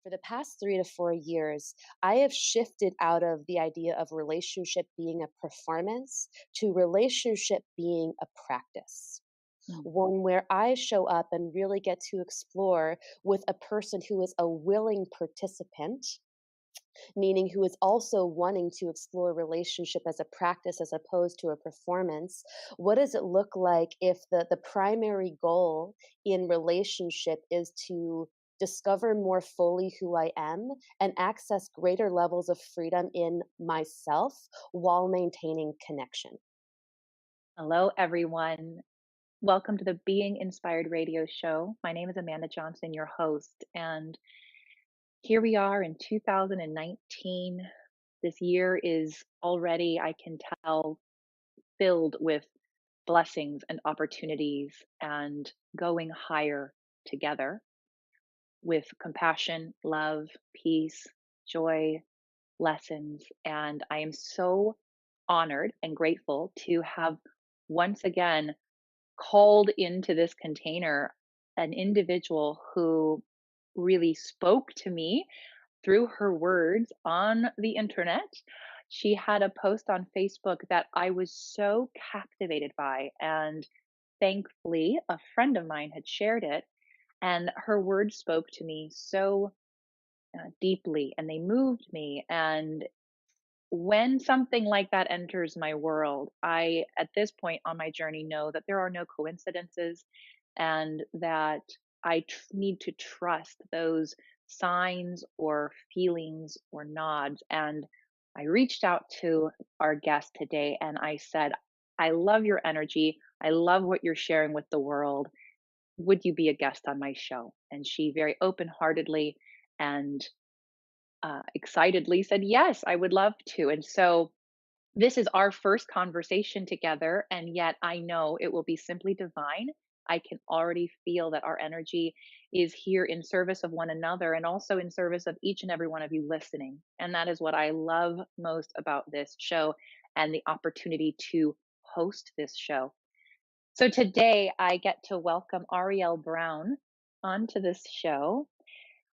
For the past 3 to 4 years, I have shifted out of the idea of relationship being a performance to relationship being a practice. Mm. One where I show up and really get to explore with a person who is a willing participant, meaning who is also wanting to explore relationship as a practice as opposed to a performance. What does it look like if the primary goal in relationship is to discover more fully who I am and access greater levels of freedom in myself while maintaining connection? Hello, everyone. Welcome to the Being Inspired Radio Show. My name is Amanda Johnson, your host, and here we are in 2019. This year is already, I can tell, filled with blessings and opportunities and going higher together with compassion, love, peace, joy, lessons. And I am so honored and grateful to have once again called into this container an individual who really spoke to me through her words on the internet. She had a post on Facebook that I was so captivated by, and thankfully, a friend of mine had shared it, and her words spoke to me so deeply and they moved me. And when something like that enters my world, I, at this point on my journey, know that there are no coincidences and that need to trust those signs or feelings or nods. And I reached out to our guest today and I said, I love your energy. I love what you're sharing with the world. Would you be a guest on my show? And she very open heartedly and excitedly said, yes, I would love to. And so this is our first conversation together, and yet I know it will be simply divine. I can already feel that our energy is here in service of one another and also in service of each and every one of you listening. And that is what I love most about this show and the opportunity to host this show. So today I get to welcome Arielle Brown onto this show.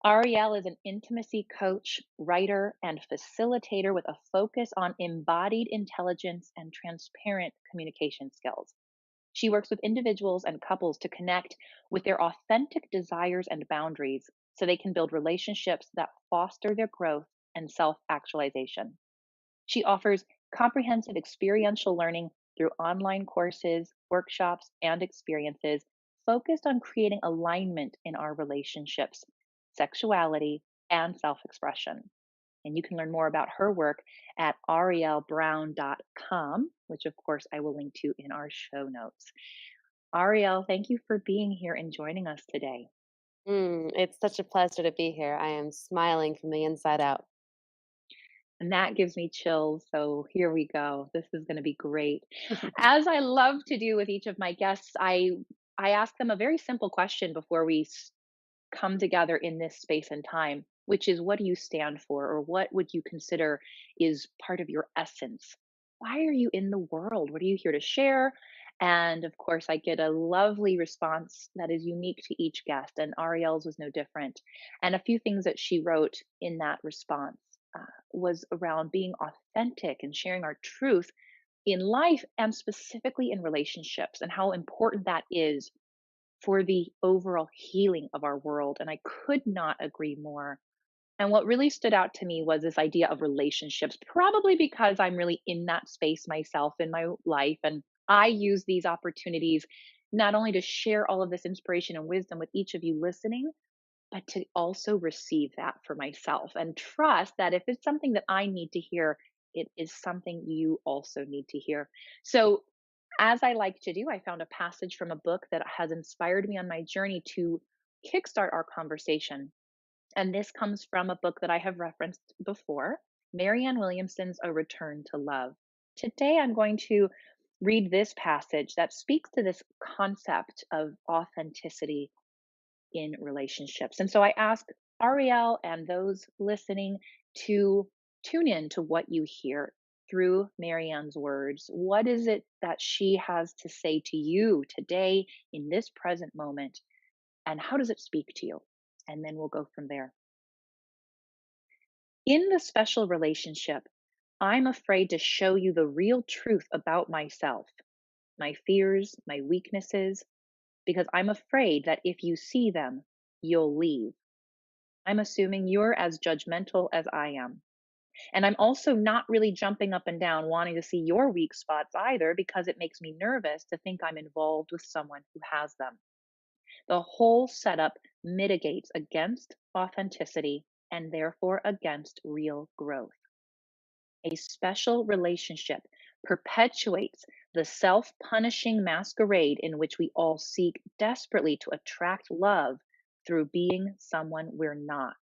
Arielle is an intimacy coach, writer, and facilitator with a focus on embodied intelligence and transparent communication skills. She works with individuals and couples to connect with their authentic desires and boundaries so they can build relationships that foster their growth and self actualization. She offers comprehensive experiential learning through online courses, workshops, and experiences focused on creating alignment in our relationships, sexuality, and self expression. And you can learn more about her work at ariellebrown.com, which of course I will link to in our show notes. Arielle, thank you for being here and joining us today. It's such a pleasure to be here. I am smiling from the inside out. And that gives me chills. So here we go. This is going to be great. As I love to do with each of my guests, I ask them a very simple question before we come together in this space and time, which is what do you stand for or what would you consider is part of your essence? Why are you in the world? What are you here to share? And of course, I get a lovely response that is unique to each guest, and Ariel's was no different. And a few things that she wrote in that response was around being authentic and sharing our truth in life and specifically in relationships and how important that is for the overall healing of our world. And I could not agree more. And what really stood out to me was this idea of relationships, probably because I'm really in that space myself in my life. And I use these opportunities not only to share all of this inspiration and wisdom with each of you listening, but to also receive that for myself and trust that if it's something that I need to hear, it is something you also need to hear. So, as I like to do, I found a passage from a book that has inspired me on my journey to kickstart our conversation. And this comes from a book that I have referenced before, Marianne Williamson's A Return to Love. Today, I'm going to read this passage that speaks to this concept of authenticity in relationships. And so I ask Ariel and those listening to tune in to what you hear through Marianne's words. What is it that she has to say to you today in this present moment? And how does it speak to you? And then we'll go from there. In the special relationship, I'm afraid to show you the real truth about myself, my fears, my weaknesses, because I'm afraid that if you see them, you'll leave. I'm assuming you're as judgmental as I am. And I'm also not really jumping up and down wanting to see your weak spots either because it makes me nervous to think I'm involved with someone who has them. The whole setup mitigates against authenticity and therefore against real growth. A special relationship perpetuates the self punishing masquerade in which we all seek desperately to attract love through being someone we're not.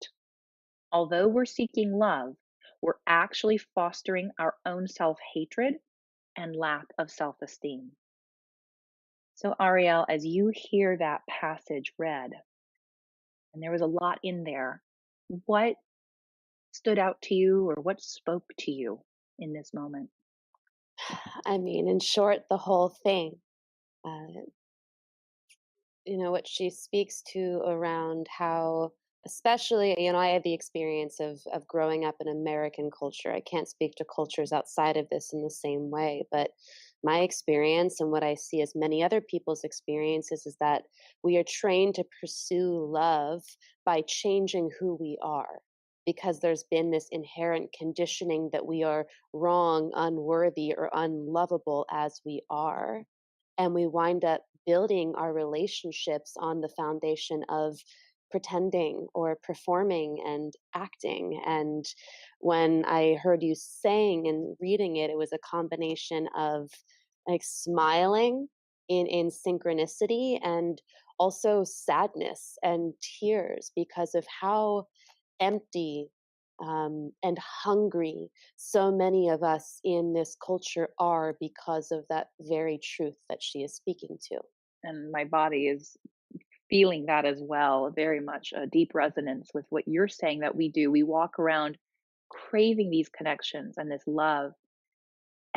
Although we're seeking love, we're actually fostering our own self hatred and lack of self esteem. So, Ariel, as you hear that passage read, and there was a lot in there, what stood out to you or what spoke to you in this moment? I mean, in short, the whole thing. Uh, what she speaks to around how, especially, I have the experience of growing up in American culture. I can't speak to cultures outside of this in the same way, but my experience and what I see as many other people's experiences is that we are trained to pursue love by changing who we are. Because there's been this inherent conditioning that we are wrong, unworthy, or unlovable as we are, and we wind up building our relationships on the foundation of pretending or performing and acting. And when I heard you saying and reading it, it was a combination of like smiling in synchronicity and also sadness and tears because of how empty and hungry so many of us in this culture are because of that very truth that she is speaking to. And my body is feeling that as well, very much a deep resonance with what you're saying that we do. We walk around craving these connections and this love,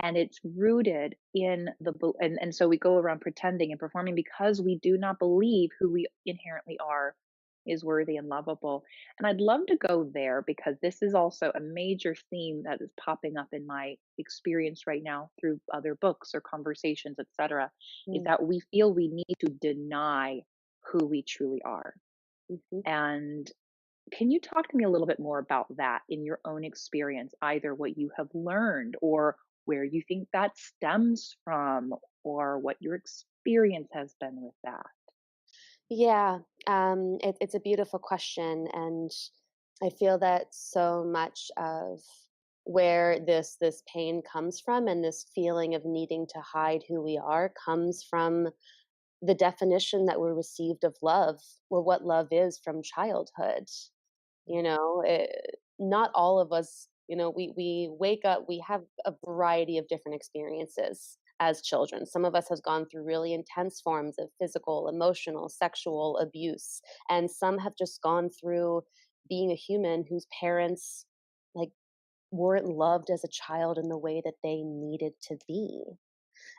and it's rooted in and so we go around pretending and performing because we do not believe who we inherently are is worthy and lovable. And I'd love to go there because this is also a major theme that is popping up in my experience right now through other books or conversations, etc., is Mm, that we feel we need to deny who we truly are. mhm. And can you talk to me a little bit more about that in your own experience, either what you have learned or where you think that stems from, or what your experience has been with that? Yeah, it's a beautiful question, and I feel that so much of where this pain comes from and this feeling of needing to hide who we are comes from the definition that we received of love, or what love is from childhood. Not all of us, we wake up, we have a variety of different experiences as children. Some of us has gone through really intense forms of physical, emotional, sexual abuse, and some have just gone through being a human whose parents like weren't loved as a child in the way that they needed to be.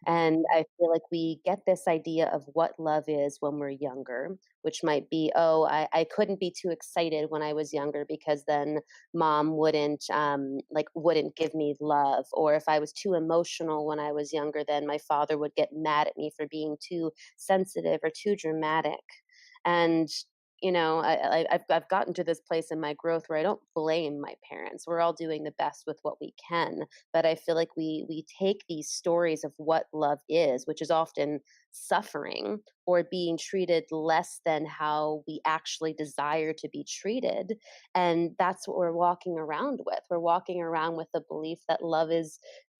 And Mhm. I feel like we get this idea of what love is when we're younger, which might be, oh, I couldn't be too excited when I was younger because then mom wouldn't give me love. Or if I was too emotional when I was younger, then my father would get mad at me for being too sensitive or too dramatic. And I've gotten to this place in my growth where I don't blame my parents. We're all doing the best with what we can, but I feel like we take these stories of what love is, which is often suffering or being treated less than how we actually desire to be treated, and that's what we're walking around with. We're walking around with the belief that love is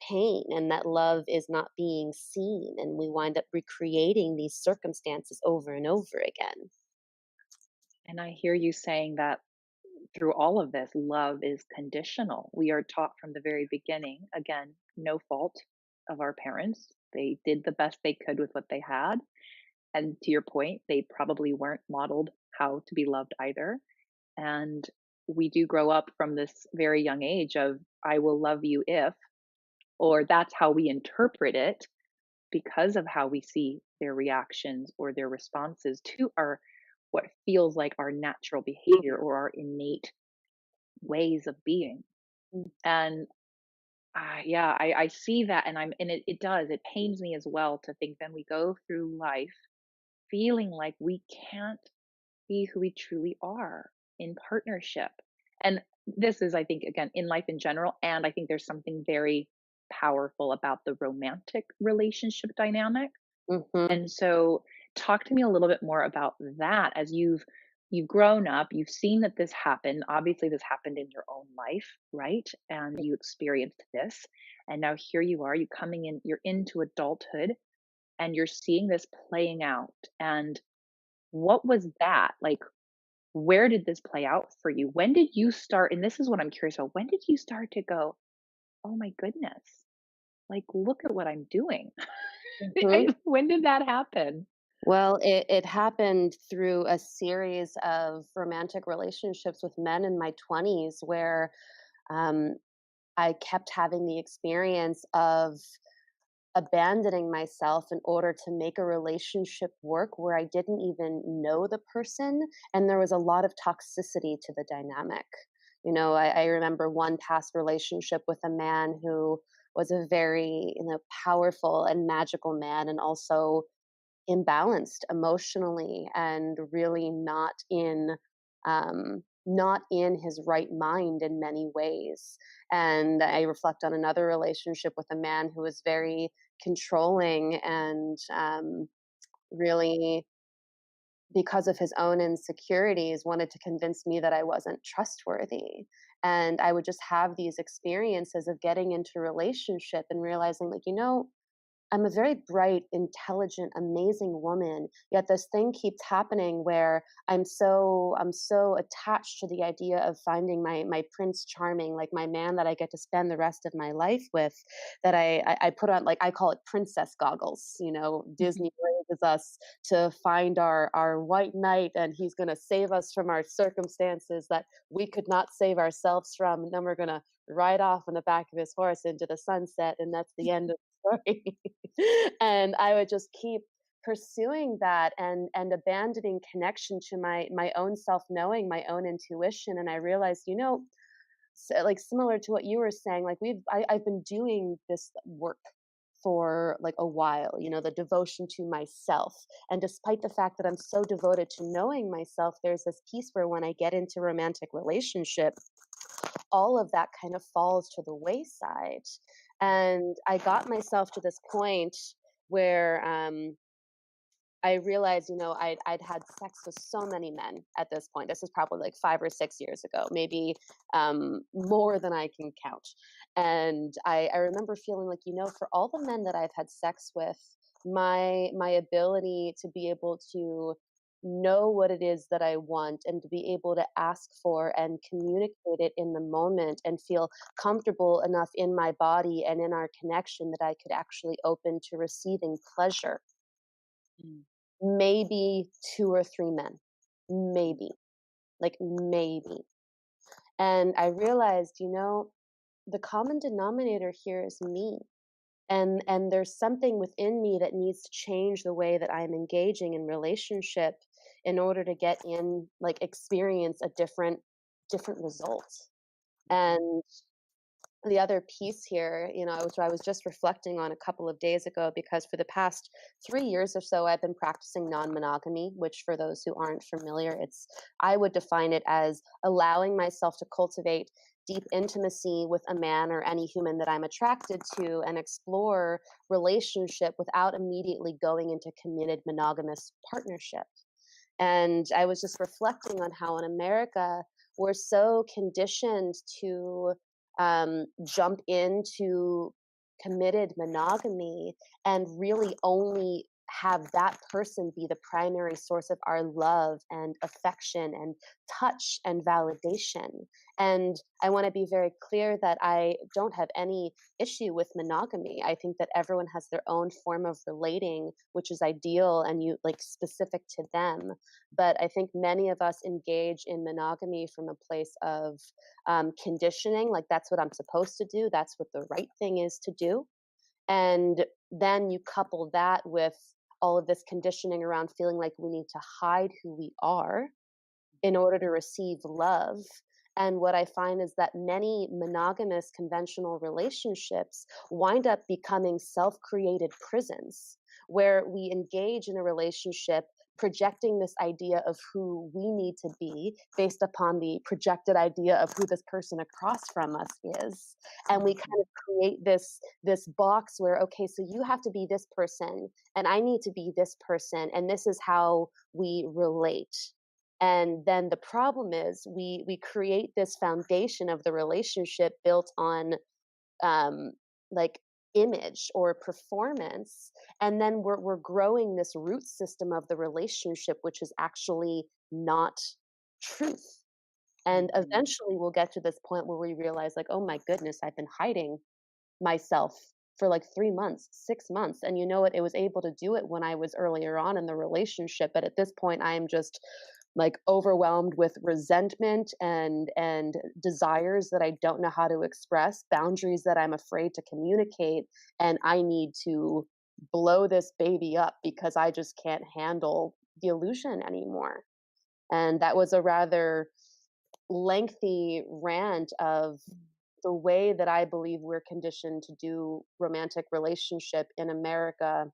pain and that love is not being seen, and we wind up recreating these circumstances over and over again. And I hear you saying that through all of this, love is conditional. We are taught from the very beginning, again, no fault of our parents. They did the best they could with what they had. And to your point, they probably weren't modeled how to be loved either. And we do grow up from this very young age of, I will love you if, or that's how we interpret it because of how we see their reactions or their responses to our what feels like our natural behavior or our innate ways of being. Mm. And yeah, I see that, and it does. It pains me as well to think then we go through life feeling like we can't be who we truly are in partnership. And this is, I think, again, in life in general. And I think there's something very powerful about the romantic relationship dynamic. Mhm. And so talk to me a little bit more about that as you've grown up, you've seen that this happened. Obviously this happened in your own life, right? And you experienced this. And now here you are, you coming in, you're into adulthood and you're seeing this playing out. And what was that? Like where did this play out for you? When did you start, and this is what I'm curious about, when did you start to go, "Oh my goodness, like, look at what I'm doing?" Mhm. When did that happen? Well, it happened through a series of romantic relationships with men in my 20s where, um, I kept having the experience of abandoning myself in order to make a relationship work where I didn't even know the person, and there was a lot of toxicity to the dynamic. I remember one past relationship with a man who was a very, powerful and magical man, and also imbalanced emotionally and really not in his right mind in many ways. And I reflect on another relationship with a man who was very controlling and really, because of his own insecurities, wanted to convince me that I wasn't trustworthy. And I would just have these experiences of getting into a relationship and realizing, like, I'm a very bright, intelligent, amazing woman, yet this thing keeps happening where I'm so attached to the idea of finding my prince charming, like my man that I get to spend the rest of my life with, that I put on, like, I call it princess goggles. Mhm. Disney raises us to find our white knight, and he's going to save us from our circumstances that we could not save ourselves from, and then we're going to ride off on the back of his horse into the sunset, and that's the end of the story. And I would just keep pursuing that and abandoning connection to my own self-knowing, my own intuition. And I realized, like, similar to what you were saying, like, I've been doing this work for like a while, the devotion to myself. And despite the fact that I'm so devoted to knowing myself, there's this piece where when I get into romantic relationship, all of that kind of falls to the wayside. And I got myself to this point where I realized, I'd had sex with so many men at this point. This is probably like 5 or 6 years ago, maybe more than I can count. And I remember feeling like, for all the men that I've had sex with, my ability to be able to know what it is that I want and to be able to ask for and communicate it in the moment and feel comfortable enough in my body and in our connection that I could actually open to receiving pleasure. Mm, Maybe 2 or 3 men. mm, Maybe, like, maybe. And I realized, the common denominator here is me. And there's something within me that needs to change the way that I'm engaging in relationship in order to get in, like, experience a different result. mhm, And the other piece here, which I was just reflecting on a couple of days ago, because for the past 3 years or so, I've been practicing non monogamy, which, for those who aren't familiar, I would define it as allowing myself to cultivate deep intimacy with a man or any human that I'm attracted to and explore relationship without immediately going into committed monogamous partnership. And I was just reflecting on how in America, we're so conditioned to jump into committed monogamy and really only have that person be the primary source of our love and affection and touch and validation. And I want to be very clear that I don't have any issue with monogamy. I think that everyone has their own form of relating, which is ideal and you like specific to them. But I think many of us engage in monogamy from a place of conditioning, like that's what I'm supposed to do, that's what the right thing is to do. And then you couple that with all of this conditioning around feeling like we need to hide who we are in order to receive love. And what I find is that many monogamous conventional relationships wind up becoming self created prisons where we engage in a relationship projecting this idea of who we need to be based upon the projected idea of who this person across from us is, and we kind Mhm. of create this box where, okay, so you have to be this person and I need to be this person and this is how we relate. And then the problem is we create this foundation of the relationship built on um, like image or performance, and then we're growing this root system of the relationship, which is actually not truth. And Mhm. eventually, we'll get to this point where we realize, like, oh my goodness, I've been hiding myself for like 3 months, 6 months. And you know what? It was able to do it when I was earlier on in the relationship. But at this point, I am just like overwhelmed with resentment and desires that I don't know how to express, boundaries that I'm afraid to communicate, and I need to blow this baby up because I just can't handle the illusion anymore. And that was a rather lengthy rant of the way that I believe we're conditioned to do romantic relationship in America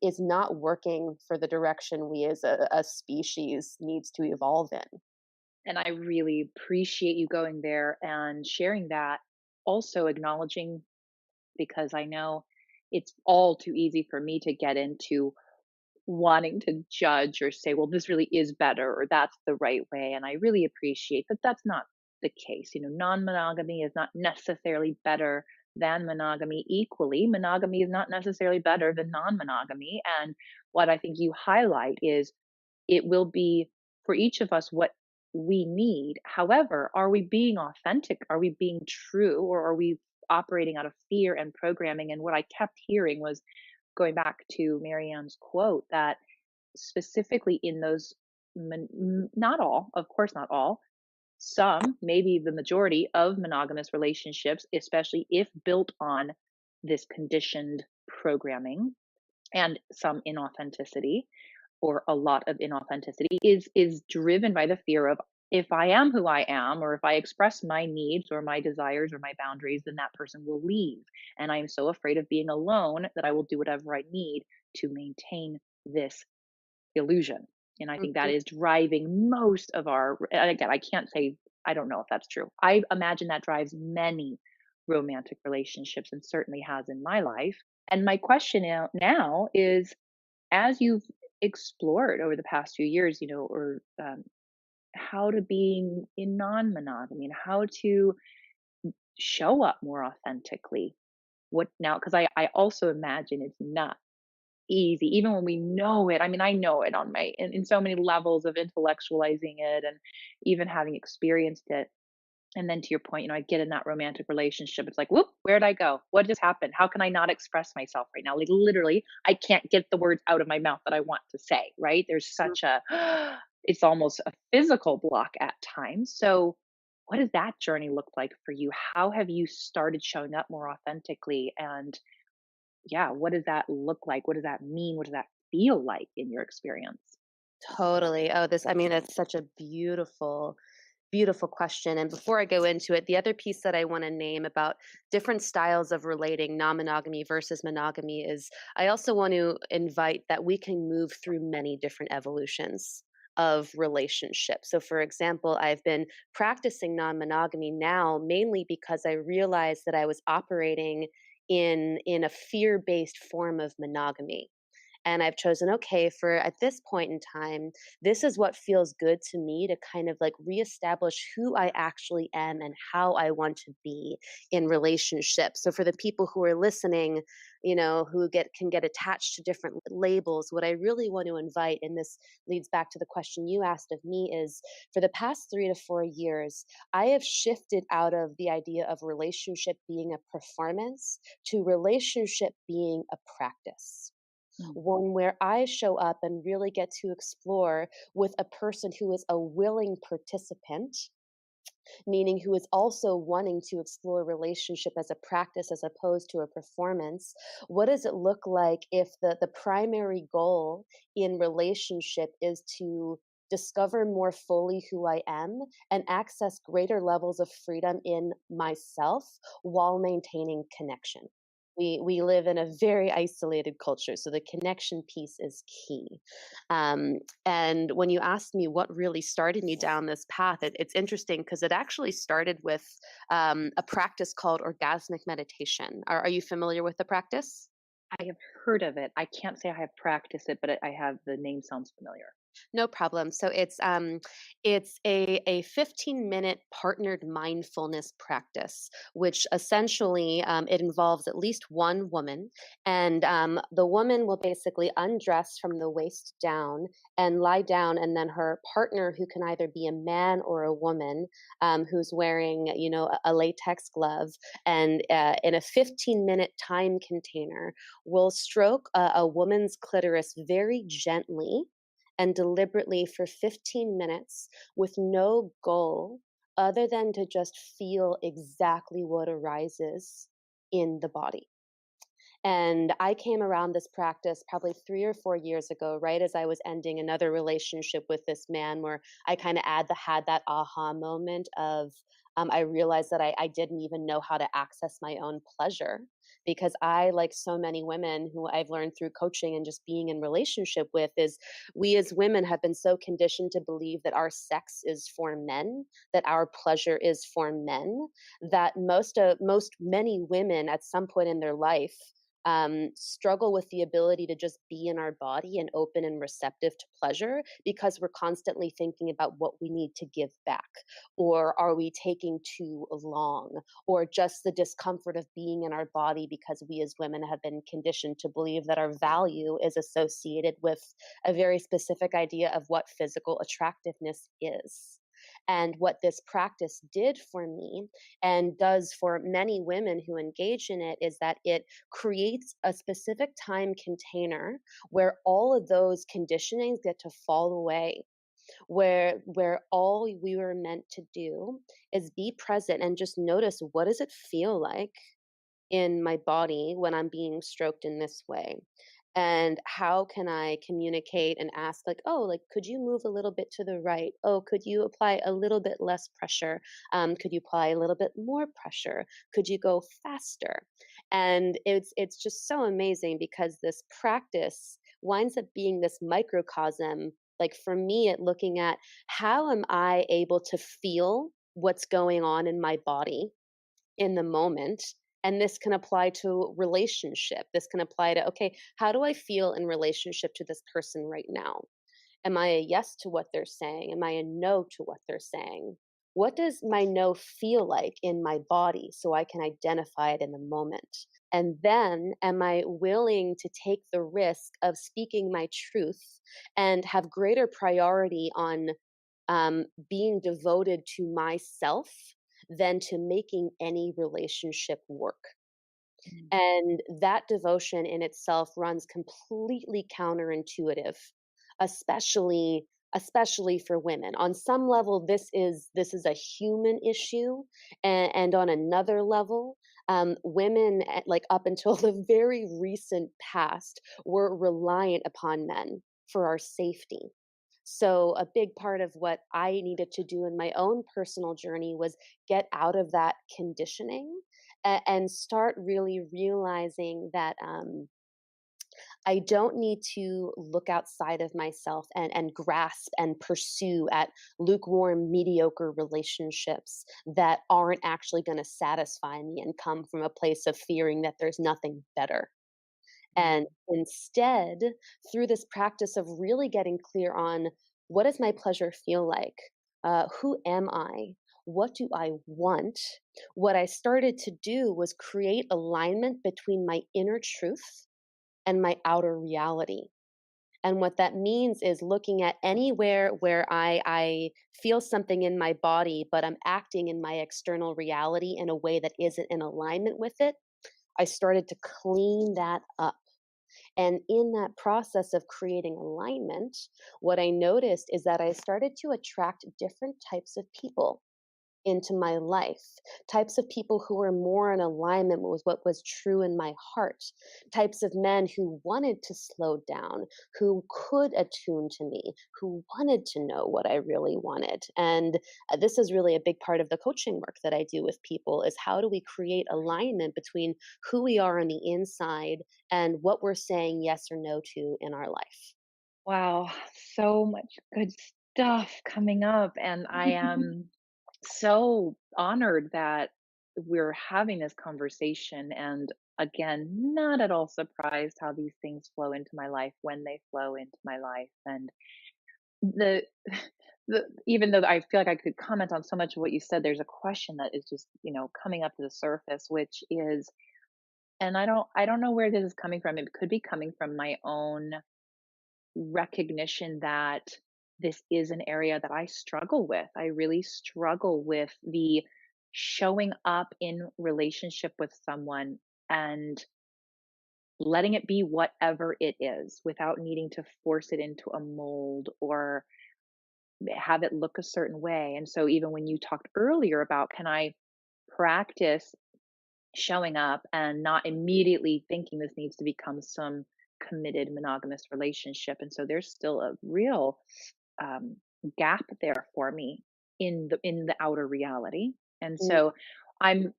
is not working for the direction we as a species needs to evolve in. And I really appreciate you going there and sharing that. Also acknowledging, because I know it's all too easy for me to get into wanting to judge or say, well, this really is better or that's the right way. And I really appreciate that that's not the case. Non monogamy is not necessarily better than monogamy. Equally, monogamy is not necessarily better than non monogamy. And what I think you highlight is it will be for each of us what we need. However, are we being authentic? Are we being true? Or are we operating out of fear and programming? And what I kept hearing was going back to Marianne's quote that specifically in those, not all, of course, not all, some, maybe the majority of monogamous relationships, especially if built on this conditioned programming and some inauthenticity or a lot of inauthenticity is driven by the fear of, if I am who I am, or if I express my needs or my desires or my boundaries, then that person will leave. And I am so afraid of being alone that I will do whatever I need to maintain this illusion. And I think that Mhm. is driving most of our, and again, I can't say, I don't know if that's true. I imagine that drives many romantic relationships and certainly has in my life. And my question now is, as you've explored over the past few years, or how to being in non-monogamy and how to show up more authentically. What now? Because I also imagine it's not easy, even when we know it. I mean, I know it on my in so many levels of intellectualizing it and even having experienced it. And then to your point, I get in that romantic relationship. It's like, whoop, where'd I go? What just happened? How can I not express myself right now? Like literally, I can't get the words out of my mouth that I want to say, right? There's such a it's almost a physical block at times. So what does that journey look like for you? How have you started showing up more authentically? And yeah, what does that look like? What does that mean? What does that feel like in your experience? Totally. Oh, I mean, it's such a beautiful, beautiful question. And before I go into it, the other piece that I want to name about different styles of relating non monogamy versus monogamy is I also want to invite that we can move through many different evolutions of relationships. So, for example, I've been practicing non monogamy now mainly because I realized that I was operating in a fear based form of monogamy, and I've chosen, okay, for at this point in time, this is what feels good to me to kind of like reestablish who I actually am and how I want to be in relationships. So for the people who are listening, who can get attached to different labels, what I really want to invite, and this leads back to the question you asked of me, is for the past 3 to 4 years, I have shifted out of the idea of relationship being a performance to relationship being a practice, Mm. one where I show up and really get to explore with a person who is a willing participant, meaning who is also wanting to explore relationship as a practice as opposed to a performance. What does it look like if the primary goal in relationship is to discover more fully who I am, and access greater levels of freedom in myself while maintaining connection. We live in a very isolated culture, so the connection piece is key. And when you asked me what really started me down this path, it's interesting because it actually started with a practice called orgasmic meditation. Are you familiar with the practice? I have heard of it. I can't say I have practiced it, but I have the name sounds familiar. No problem. So it's a 15-minute partnered mindfulness practice, which essentially it involves at least one woman, and the woman will basically undress from the waist down and lie down, and then her partner, who can either be a man or a woman, who's wearing a latex glove, and in a 15-minute time container, will stroke a woman's clitoris very gently and deliberately for 15 minutes with no goal other than to just feel exactly what arises in the body. And I came around this practice probably 3 or 4 years ago, right as I was ending another relationship with this man, where I kind of had that aha moment of I realized that I didn't even know how to access my own pleasure because I, like so many women who I've learned through coaching and just being in relationship with, is we as women have been so conditioned to believe that our sex is for men, that our pleasure is for men, that most many women at some point in their life struggle with the ability to just be in our body and open and receptive to pleasure because we're constantly thinking about what we need to give back, or are we taking too long, or just the discomfort of being in our body because we as women have been conditioned to believe that our value is associated with a very specific idea of what physical attractiveness is. And what this practice did for me and does for many women who engage in it is that it creates a specific time container where all of those conditionings get to fall away, where all we were meant to do is be present and just notice, what does it feel like in my body when I'm being stroked in this way? And how can I communicate and ask, like, oh, like, could you move a little bit to the right? Oh, could you apply a little bit less pressure? Could you apply a little bit more pressure? Could you go faster? And it's just so amazing because this practice winds up being this microcosm, like for me, at looking at how am I able to feel what's going on in my body in the moment. And this can apply to relationship. This can apply to, okay, how do I feel in relationship to this person right now? Am I a yes to what they're saying? Am I a no to what they're saying? What does my no feel like in my body so I can identify it in the moment? And then am I willing to take the risk of speaking my truth and have greater priority on being devoted to myself than to making any relationship work? Mm, And that devotion in itself runs completely counterintuitive, especially for women. On some level, this is a human issue, and on another level, women, like up until the very recent past, were reliant upon men for our safety. So, a big part of what I needed to do in my own personal journey was get out of that conditioning and start really realizing that I don't need to look outside of myself and grasp and pursue at lukewarm, mediocre relationships that aren't actually going to satisfy me and come from a place of fearing that there's nothing better. And mm, instead, through this practice of really getting clear on, what does my pleasure feel like? Who am I? What do I want? What I started to do was create alignment between my inner truth and my outer reality. And what that means is looking at anywhere where I feel something in my body, but I'm acting in my external reality in a way that isn't in alignment with it. I started to clean that up. And in that process of creating alignment, what I noticed is that I started to attract different types of people. into my life, types of people who were more in alignment with what was true in my heart, types of men who wanted to slow down, who could attune to me, who wanted to know what I really wanted. And this is really a big part of the coaching work that I do with people is how do we create alignment between who we are on the inside and what we're saying yes or no to in our life. Wow, so much good stuff coming up, and I am so honored that we're having this conversation. And again, not at all surprised how these things flow into my life when they flow into my life. And the even though I feel like I could comment on so much of what you said, there's a question that is just, coming up to the surface, which is, and I don't know where this is coming from. It could be coming from my own recognition that this is an area that I struggle with. I really struggle with the showing up in relationship with someone and letting it be whatever it is without needing to force it into a mold or have it look a certain way. And so, even when you talked earlier about, can I practice showing up and not immediately thinking this needs to become some committed monogamous relationship? And so, there's still a real um, gap there for me in the outer reality. And Mm. so, I'm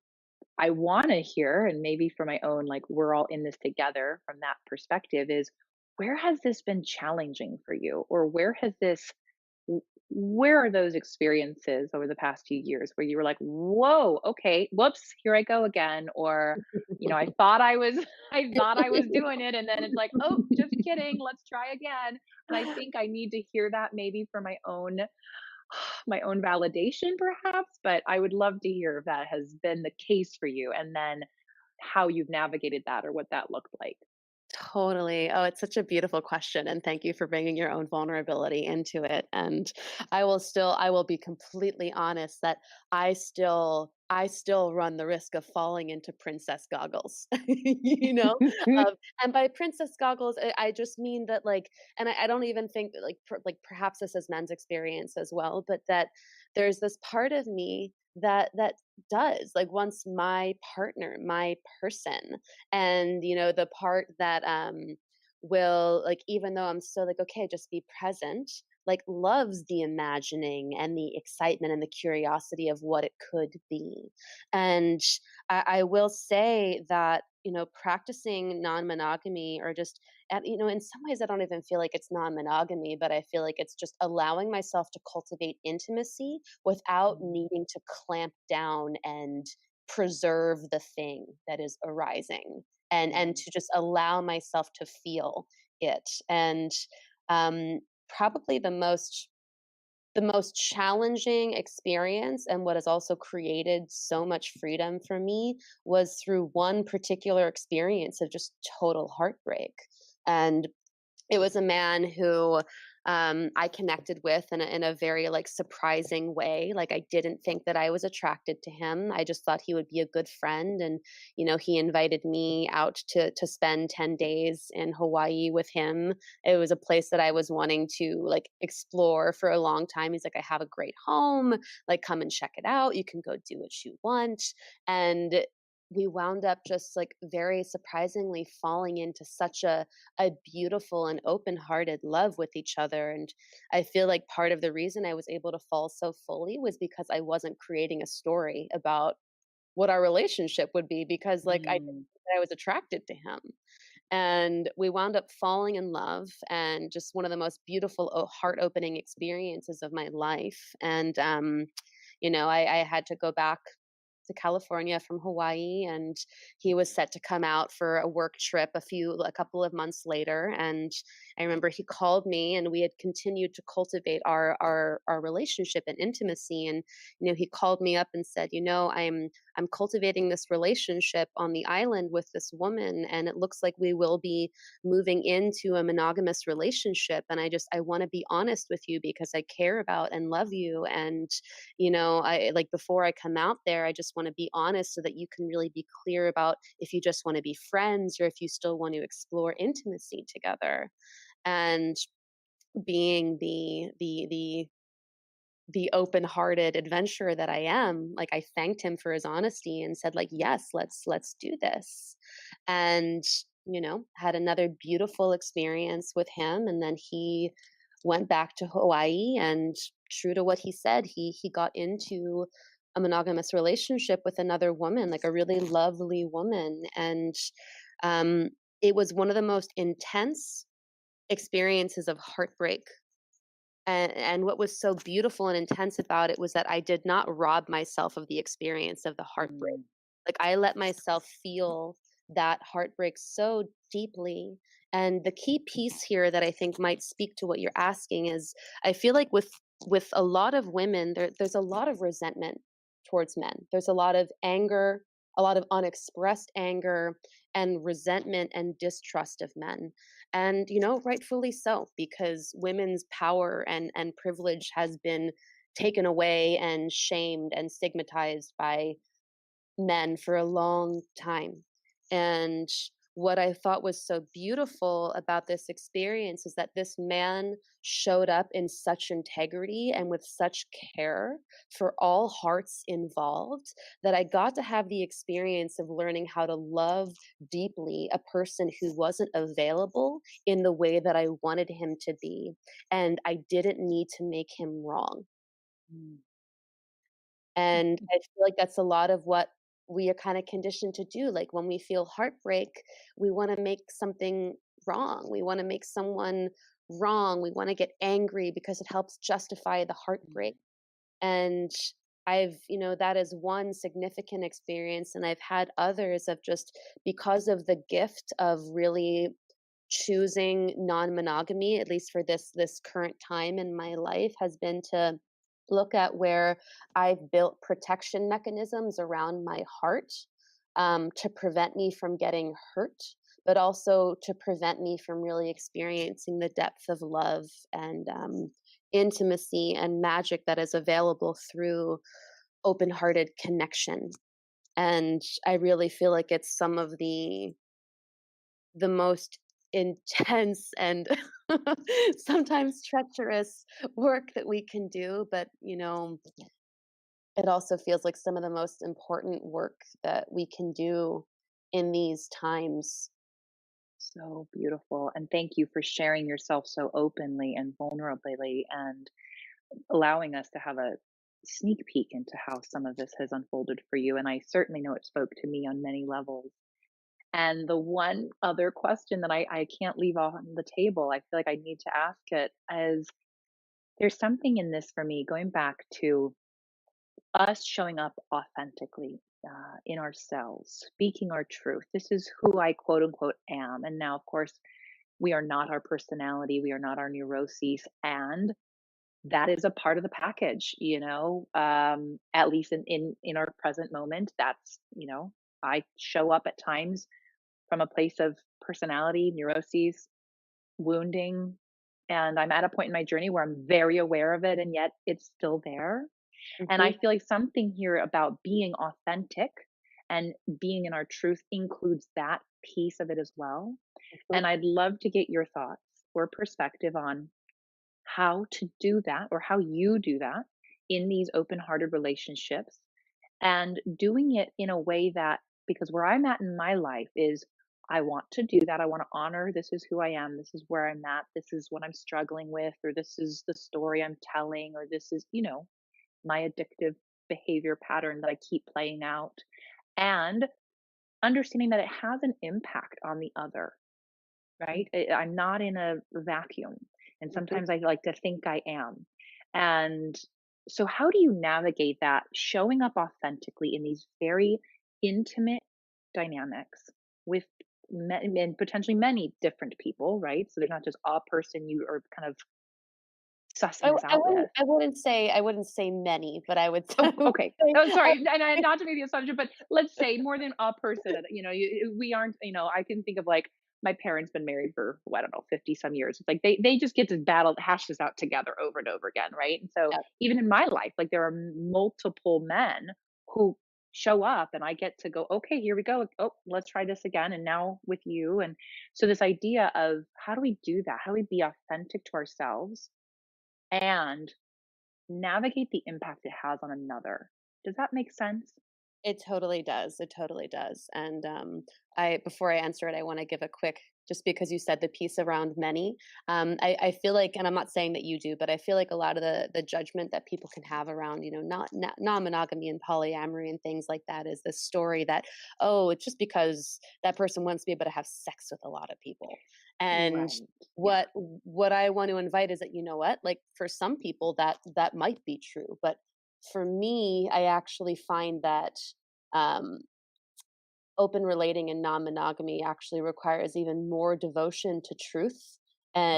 I want to hear, and maybe for my own, like, we're all in this together from that perspective, is where has this been challenging for you? Or where are those experiences over the past few years where you were like, whoa, okay, whoops, here I go again? Or, I thought I was, I thought I was doing it. And then it's like, oh, just kidding. Let's try again. And I think I need to hear that maybe for my own validation perhaps, but I would love to hear if that has been the case for you, and then how you've navigated that or what that looked like. Totally. Oh, it's such a beautiful question. And thank you for bringing your own vulnerability into it. And I will be completely honest that I still run the risk of falling into princess goggles, you know? And by princess goggles, I just mean that like, and I don't even think that like, like perhaps this is men's experience as well, but that there's this part of me that does like once my partner, my person, and the part that will like even though I'm so like okay just be present, like loves the imagining and the excitement and the curiosity of what it could be. And I will say that practicing non-monogamy or just and in some ways I don't even feel like it's non-monogamy, but I feel like it's just allowing myself to cultivate intimacy without Mm, needing to clamp down and preserve the thing that is arising, and mm, to just allow myself to feel it. And probably the most challenging experience and what has also created so much freedom for me was through one particular experience of just total heartbreak. And it was a man who, I connected with in a very, like, surprising way. Like, I didn't think that I was attracted to him. I just thought he would be a good friend, and, he invited me out to spend 10 days in Hawaii with him. It was a place that I was wanting to, like, explore for a long time. He's like, "I have a great home, like, come and check it out. You can go do what you want." And we wound up just, like, very surprisingly falling into such a beautiful and open-hearted love with each other. And I feel like part of the reason I was able to fall so fully was because I wasn't creating a story about what our relationship would be, because like I mm, I was attracted to him. And we wound up falling in love, and just one of the most beautiful heart opening experiences of my life. And I had to go back to California from Hawaii, and he was set to come out for a work trip a couple of months later. And I remember he called me, and we had continued to cultivate our relationship and intimacy. And he called me up and said, I'm cultivating this relationship on the island with this woman, and it looks like we will be moving into a monogamous relationship, and I want to be honest with you because I care about and love you. And I like before I come out there, I just want to be honest so that you can really be clear about if you just want to be friends or if you still want to explore intimacy together. And being the the open-hearted adventurer that I am, like, I thanked him for his honesty and said, like, "Yes, let's do this." And, had another beautiful experience with him, and then he went back to Hawaii, and true to what he said, he got into a monogamous relationship with another woman, like a really lovely woman, and, um, it was one of the most intense experiences of heartbreak, and what was so beautiful and intense about it was that I did not rob myself of the experience of the heartbreak. Mm, Like, I let myself feel that heartbreak so deeply, and the key piece here that I think might speak to what you're asking is, I feel like with a lot of women, there's a lot of resentment towards men. There's a lot of anger, a lot of unexpressed anger and resentment and distrust of men. And, rightfully so, because women's power and privilege has been taken away and shamed and stigmatized by men for a long time. And what I thought was so beautiful about this experience is that this man showed up in such integrity and with such care for all hearts involved, that I got to have the experience of learning how to love deeply a person who wasn't available in the way that I wanted him to be. And I didn't need to make him wrong. mm, And I feel like that's a lot of what we are kinda conditioned to do, like, when we feel heartbreak, we wanna make something wrong, we wanna make someone wrong, we wanna get angry because it helps justify the heartbreak, mm, and that is one significant experience, and I've had others of just because of the gift of really choosing non-monogamy, at least for this current time in my life, has been to look at where I've built protection mechanisms around my heart, to prevent me from getting hurt, but also to prevent me from really experiencing the depth of love and, intimacy and magic that is available through open-hearted connection. And I really feel like it's some of the most intense and sometimes treacherous work that we can do, but, it also feels like some of the most important work that we can do in these times. so beautiful. And thank you for sharing yourself so openly and vulnerably and allowing us to have a sneak peek into how some of this has unfolded for you. And I certainly know it spoke to me on many levels. And the one other question that I can't leave on the table, I feel like I need to ask it, is there's something in this for me going back to us showing up authentically in ourselves, speaking our truth. This is who I quote unquote am. And now, of course, we are not our personality, we are not our neuroses. And that is a part of the package, at least in our present moment. That's, I show up at times from a place of personality, neuroses, wounding, and I'm at a point in my journey where I'm very aware of it, and yet it's still there. And I Mhm, feel like something here about being authentic and being in our truth includes that piece of it as well. mhm. And I'd love to get your thoughts or perspective on how to do that or how you do that in these open-hearted relationships and doing it in a way that, because where I'm at in my life is I want to do that. I want to honor this is who I am. This is where I'm at. This is what I'm struggling with, or this is the story I'm telling, or this is, my addictive behavior pattern that I keep playing out. And understanding that it has an impact on the other, right? I'm not in a vacuum. And Mhm. sometimes I like to think I am. And so, how do you navigate that showing up authentically in these very intimate dynamics with and potentially many different people, right? So, there's not just a person you are kind of I sussing w this out with. I wouldn't say many, but I would I Oh, would okay. say Oh, sorry, and not to make the assumption, but let's say more than a person, we aren't, I can think of, like, my parents been married for, I don't know, 50 some years. It's like they just get to hash this out together over and over again, right? And so, yeah. even in my life, like, there are multiple men who show up and I get to go, "Okay, here we go. Oh, let's try this again, and now with you." And so this idea of how do we do that? How do we be authentic to ourselves and navigate the impact it has on another. Does that make sense? It totally does, it totally does, and, I before I answer it, I wanna give a quick just because you said the piece around many, I feel like and I'm not saying that you do, but I feel like a lot of the judgment that people can have around, not non-monogamy and polyamory and things like that is this story that, "Oh, it's just because that person wants to be able to have sex with a lot of people," and Right. Yeah. what I want to invite is that, you know what, like, for some people, that might be true, but for me, I actually find that um, open relating and non-monogamy actually requires even more devotion to truth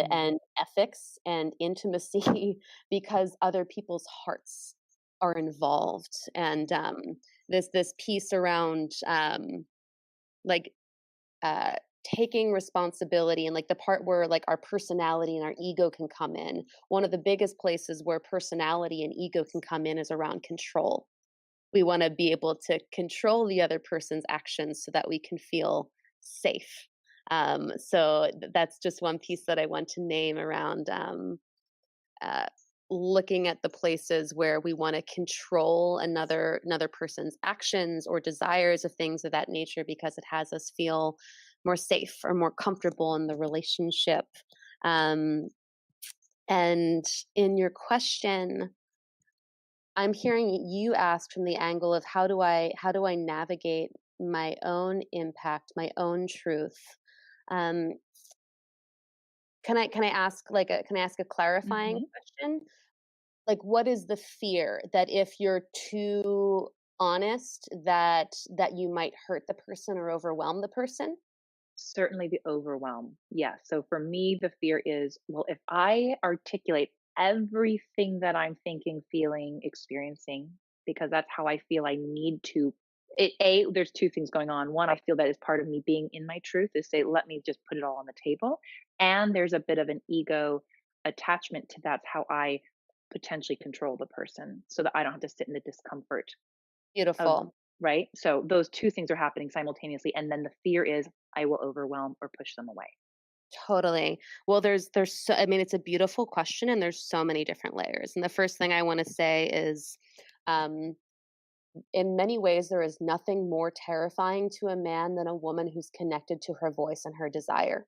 Mm. and ethics and intimacy because other people's hearts are involved and this piece around like uh, taking responsibility and like the part where like our personality and our ego can come in. One of the biggest places where personality and ego can come in is around control. We wanna be able to control the other person's actions so that we can feel safe. That's just one piece that I want to name around, uh, looking at the places where we wanna control another person's actions or desires of things of that nature because it has us feel more safe or more comfortable in the relationship. Um, and in your question, I'm hearing you ask from the angle of how do I navigate my own impact, my own truth. Um, can I ask a clarifying Mhm. question? Like, what is the fear that if you're too honest that you might hurt the person or overwhelm the person? Certainly the overwhelm. Yeah. So for me, the fear is, well, if I articulate everything that I'm thinking, feeling, experiencing, because that's how I feel I need to. There's two things going on. One, I feel that is part of me being in my truth is say, let me just put it all on the table. And there's a bit of an ego attachment to that's how I potentially control the person so that I don't have to sit in the discomfort of Beautiful. right? So those 2 things are happening simultaneously, and then the fear is I will overwhelm or push them away. Totally. Well, there's so I mean, it's a beautiful question and there's so many different layers. And the first thing I want to say is um in many ways, there is nothing more terrifying to a man than a woman who's connected to her voice and her desire.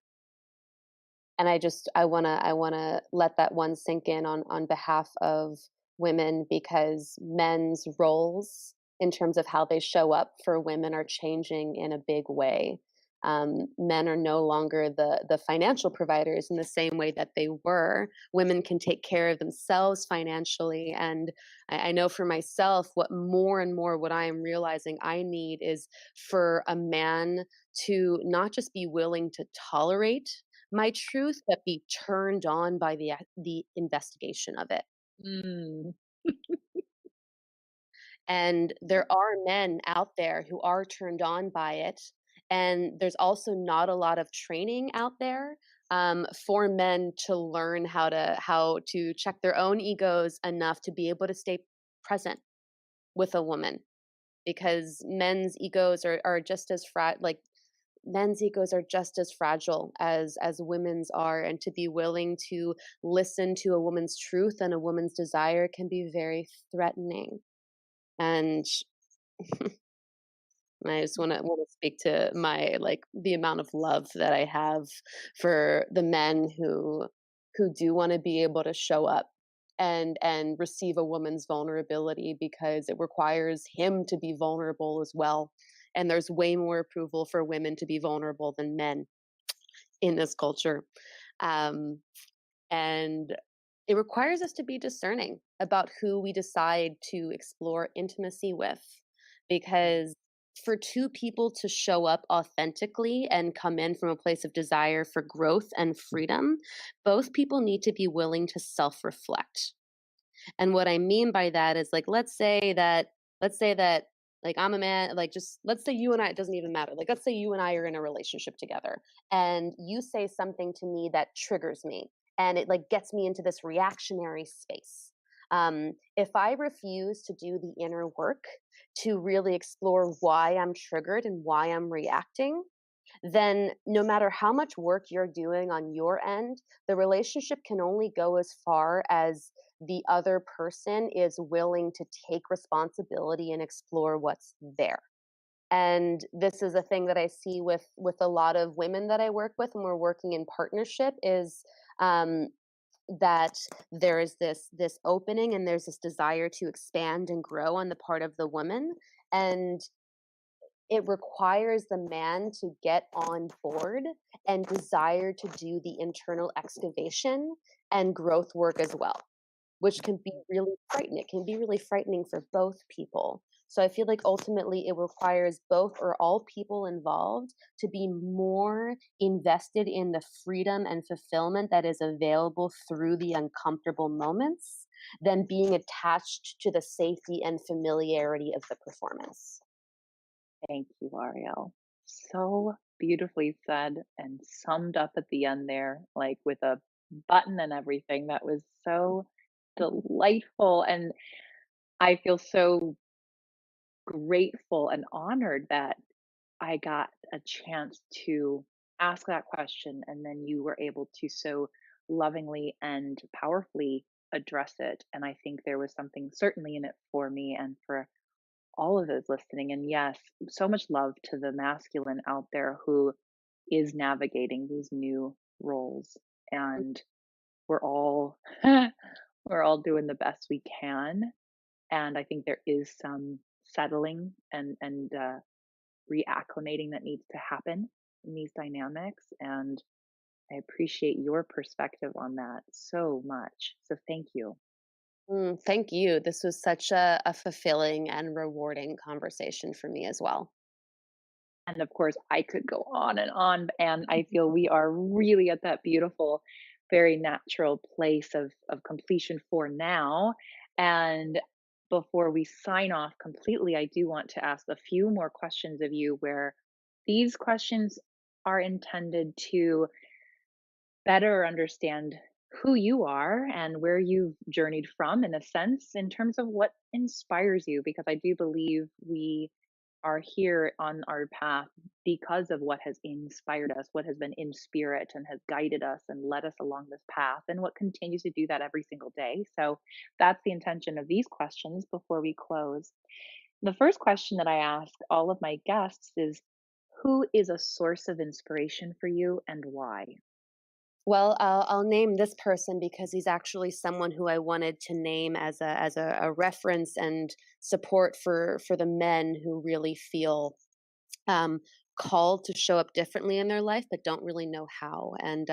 And I wanna let that one sink in on behalf of women because men's roles in terms of how they show up for women are changing in a big way. Men are no longer the financial providers in the same way that they were. Women can take care of themselves financially, and I know for myself, what more and more what I am realizing I need is for a man to not just be willing to tolerate my truth, but be turned on by the investigation of it. Mm. And there are men out there who are turned on by it, and there's also not a lot of training out there, for men to learn how to check their own egos enough to be able to stay present with a woman, because men's egos are just as men's egos are just as fragile as women's are, and to be willing to listen to a woman's truth and a woman's desire can be very threatening. And I just want to speak to my like the amount of love that I have for the men who do want to be able to show up and receive a woman's vulnerability because it requires him to be vulnerable as well. And there's way more approval for women to be vulnerable than men in this culture. Um, and it requires us to be discerning about who we decide to explore intimacy with. Because for two people to show up authentically and come in from a place of desire for growth and freedom, both people need to be willing to self reflect. And what I mean by that is like let's say that like I'm a man, like just let's say you and I, it doesn't even matter. Like let's say you and I are in a relationship together and you say something to me that triggers me and it like gets me into this reactionary space. If I refuse to do the inner work to really explore why I'm triggered and why I'm reacting, then no matter how much work you're doing on your end, the relationship can only go as far as the other person is willing to take responsibility and explore what's there. And this is a thing that I see with a lot of women that I work with when we're working in partnership is um, that there is this opening and there's this desire to expand and grow on the part of the woman, and it requires the man to get on board and desire to do the internal excavation and growth work as well, which can be really frightening. It can be really frightening for both people. So I feel like ultimately it requires both or all people involved to be more invested in the freedom and fulfillment that is available through the uncomfortable moments than being attached to the safety and familiarity of the performance. Thank you, Arielle. So beautifully said and summed up at the end there, like with a button and everything. That was so delightful. And I feel so grateful and honored that I got a chance to ask that question. And then you were able to so lovingly and powerfully address it. And I think there was something certainly in it for me and for all of those listening. And yes, so much love to the masculine out there who is navigating these new roles. And we're all we're all doing the best we can. And I think there is some settling and reacclimating that needs to happen in these dynamics. And I appreciate your perspective on that so much. So thank you. Thank you. This was such a fulfilling and rewarding conversation for me as well. And of course, I could go on, and I feel we are really at that beautiful, very natural place of completion for now. And before we sign off completely, I do want to ask a few more questions of you where these questions are intended to better understand who you are and where you've journeyed from, in a sense, in terms of what inspires you, because I do believe we are here on our path because of what has inspired us, what has been in spirit and has guided us and led us along this path, and what continues to do that every single day. So that's the intention of these questions before we close. The first question that I ask all of my guests is, who is a source of inspiration for you and why? Well, I'll name this person because he's actually someone who I wanted to name as a reference and support for the men who really feel um, called to show up differently in their life but don't really know how. And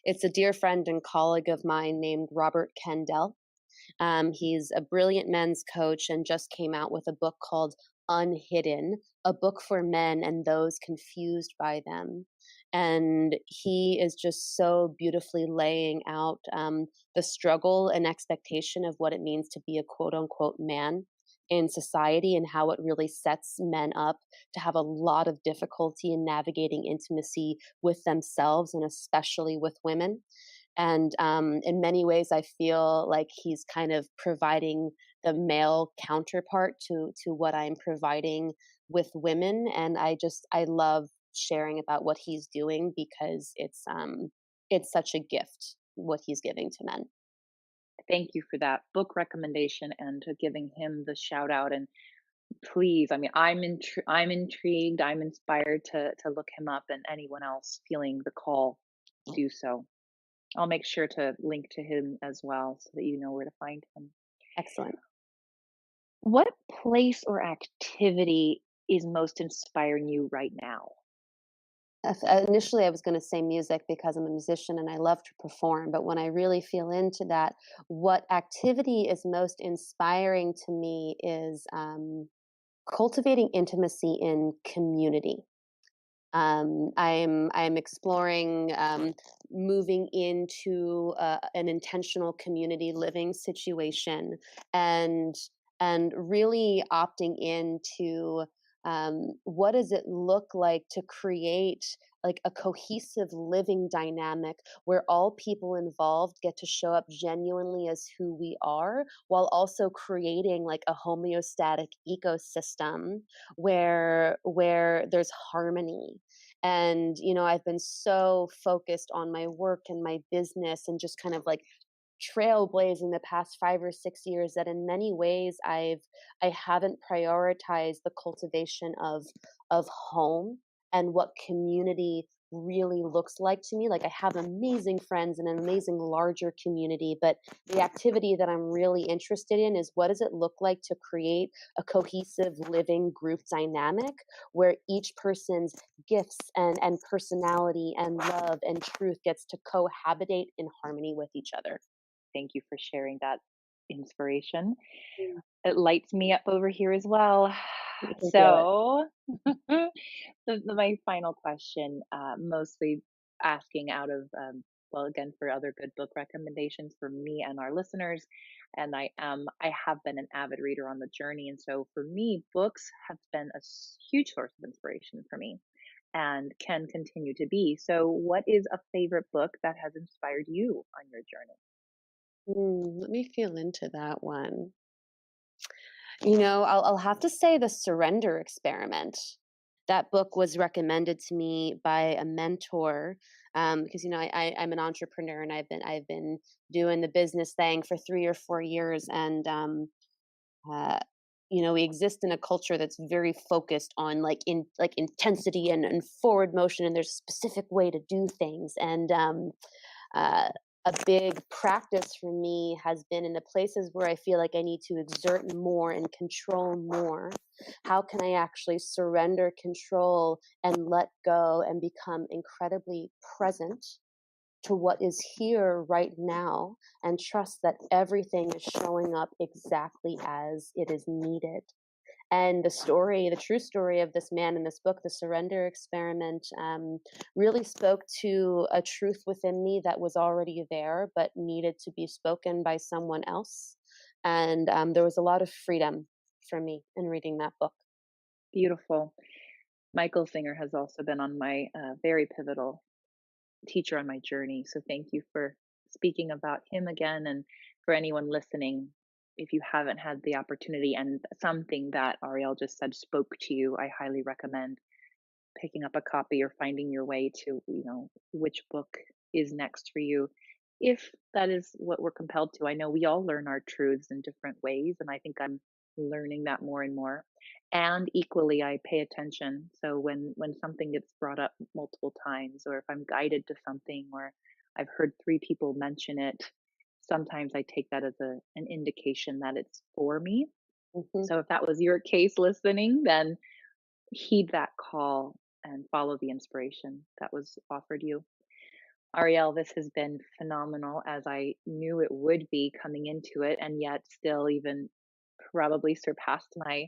it's a dear friend and colleague of mine named Robert Kendall. He's a brilliant men's coach and just came out with a book called Unhidden, a book for men and those confused by them. And he is just so beautifully laying out the struggle and expectation of what it means to be a quote unquote man in society and how it really sets men up to have a lot of difficulty in navigating intimacy with themselves and especially with women. And in many ways, I feel like he's kind of providing the male counterpart to what I'm providing with women. And I love sharing about what he's doing because it's such a gift what he's giving to men. Thank you for that book recommendation and to giving him the shout out. And please, I mean, I'm intrigued, I'm inspired to look him up, and anyone else feeling the call, do so. I'll make sure to link to him as well so that you know where to find him. Excellent. What place or activity is most inspiring you right now? Initially, I was going to say music because I'm a musician and I love to perform. But when I really feel into that, what activity is most inspiring to me is cultivating intimacy in community. I'm exploring moving into an intentional community living situation, and really opting into what does it look like to create like a cohesive living dynamic where all people involved get to show up genuinely as who we are while also creating like a homeostatic ecosystem where there's harmony. And I've been so focused on my work and my business and just kind of like trailblazing the past 5 or 6 years that in many ways I haven't prioritized the cultivation of home and what community really looks like to me. Like, I have amazing friends and an amazing larger community, but the activity that I'm really interested in is what does it look like to create a cohesive living group dynamic where each person's gifts and personality and love and truth gets to cohabitate in harmony with each other. Thank you for sharing that inspiration. Mm. It lights me up over here as well. You can feel it. So, my final question, mostly asking out of, well, again, for other good book recommendations for me and our listeners. And I have been an avid reader on the journey. And so for me, books have been a huge source of inspiration for me and can continue to be. So, what is a favorite book that has inspired you on your journey? Let me feel into that one. You know, I'll have to say The Surrender Experiment. That book was recommended to me by a mentor, because, you know, I'm an entrepreneur and I've been doing the business thing for 3 or 4 years, and, uh, you know, we exist in a culture that's very focused on, like, intensity and forward motion, and there's a specific way to do things, and, uh, a big practice for me has been in the places where I feel like I need to exert more and control more. How can I actually surrender control and let go and become incredibly present to what is here right now and trust that everything is showing up exactly as it is needed? And the true story of this man in this book, The Surrender Experiment, really spoke to a truth within me that was already there, but needed to be spoken by someone else. And there was a lot of freedom for me in reading that book. Beautiful. Michael Singer has also been on my very pivotal teacher on my journey. So thank you for speaking about him again. And for anyone listening, if you haven't had the opportunity and something that Arielle just said spoke to you, I highly recommend picking up a copy or finding your way to, which book is next for you. If that is what we're compelled to, I know we all learn our truths in different ways, and I think I'm learning that more and more. And equally, I pay attention. So when something gets brought up multiple times, or if I'm guided to something, or I've heard three people mention it, sometimes I take that as an indication that it's for me. Hmm. So if that was your case listening, then heed that call and follow the inspiration that was offered you. Arielle, this has been phenomenal as I knew it would be coming into it, and yet still even probably surpassed my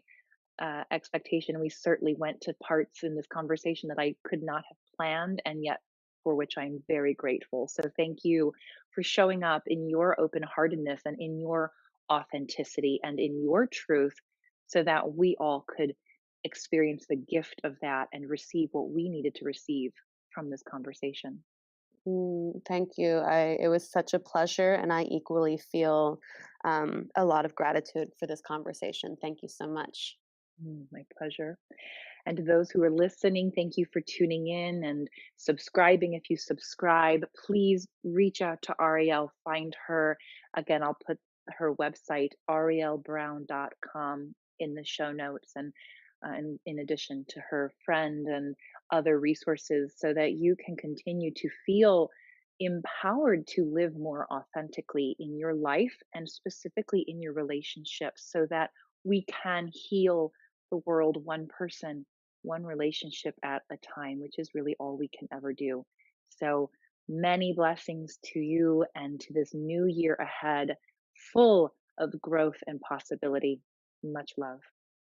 expectation. We certainly went to parts in this conversation that I could not have planned, and yet for which I'm very grateful. So, thank you for showing up in your open heartedness and in your authenticity and in your truth so that we all could experience the gift of that and receive what we needed to receive from this conversation. Thank you. It was such a pleasure, and I equally feel a lot of gratitude for this conversation. Thank you so much. My pleasure. And to those who are listening, thank you for tuning in and subscribing. If you subscribe, please reach out to Arielle, find her. Again, I'll put her website, ariellebrown.com, in the show notes, and in addition to her friend and other resources, so that you can continue to feel empowered to live more authentically in your life and specifically in your relationships, so that we can heal the world one person, one relationship at a time, which is really all we can ever do. So many blessings to you and to this new year ahead, full of growth and possibility. Much love.